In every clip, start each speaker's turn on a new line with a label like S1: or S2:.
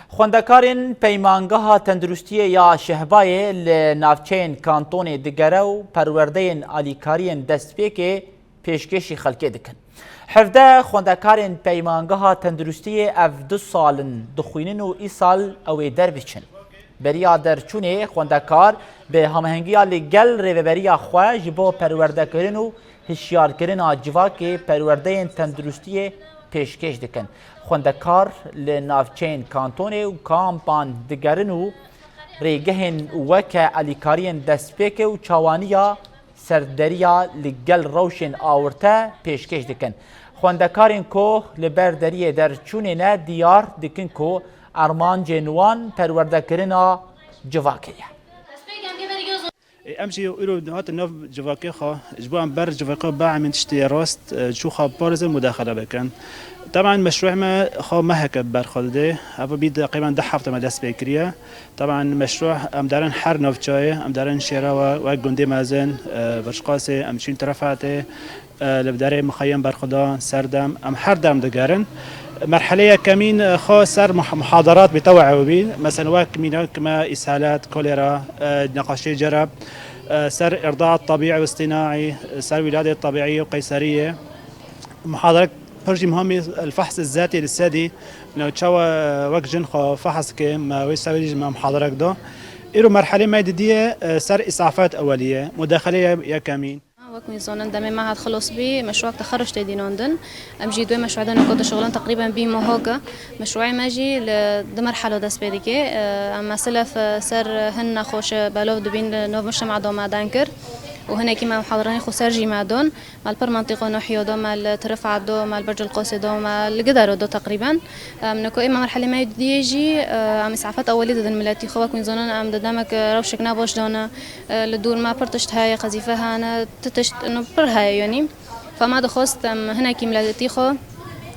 S1: خوندکارین پیمانگاه تندرستی یا شهبای لنافچین کانتون دگره و پروردین آلیکارین دستپیک پیشکشی خلقی دکن. حفظه خوندکارین پیمانگاه تندرستی اف 2 سالن دخوینن و ای سال اوی در بچن. بریا درچونه خوندکار به همهنگی لگل ریوبریا خواه جبو پرورده کرن و هشیار کرن آجواک پروردین تندرستی پیشکش دکن. خوندکار لنافچین کانتون و کامپان دگرن و ریگهن وک علیکارین دستپیک و چوانیا سردریا لگل روشن آورته پیشکش دکن. خوندکارین کو لبردریه در چونه نه دیار دکن کو ارمان جنوان پرورده کرنا جواکیه.
S2: امشي يقولوا هات النوف جواكي خا جبوان بر جواكي باع من تشتي راست شو خبارز المداخله بكن طبعا مشروع ما خا ما هك برخلده هذا بيد تقريبا 10 هفته ما دست بكريه طبعا مشروع ام دارن حر نوفچاي ام دارن شيرا و گوندي مازن برشقاسي ام شين طرفاته لبداري مخيم برخدا سردم ام حر دم دگرن مرحلة كمين خاصر محاضرات بتوعوا بي مثلا واكمين كما إسهالات كوليرا نقاشي جرب سر إرضاع طبيعي واصطناعي سر ولادة طبيعية وقيصرية محاضرات برجي مهمة الفحص الذاتي للثدي لو تشوا وقت جن فحص كم ويسوي مع محاضرات ده إيرو مرحلة ما دي سر إسعافات أولية مداخلية يا كمين
S3: وكمي زونن دمي معهد خلص بي مشروع تخرج تدينوندن امجي دوي مشروع دنا كنت شغلان تقريبا بي مهوكا مشروعي ماجي لمرحله داس بيديكي اما سلف سر هن خوش بالوف دبين نوف مجتمع دوما دانكر وهنا كيما محاضرين خو سرجي معدون مال بر منطقه نوحيو دو مال ترفع دو مال برج القوسي دو مال القدر دو تقريبا منكو اما مرحله ما يجي ام اسعافات اوليه ضد الملاتي خو كون زونن ام دامك روشكنا بوش دونا لدور ما برتشت هاي قذيفه انا تتشت انه بر هاي يعني فما دخست هنا كي ملاتي خو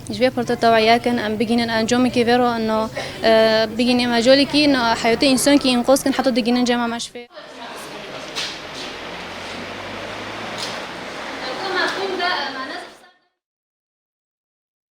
S3: جبيه برت توعيه كان ام بيجين انجومي كيفيرو انه بيجين ماجولي كي انه حياتي انسان كي ينقص كان حطوا دجين جامعه مشفى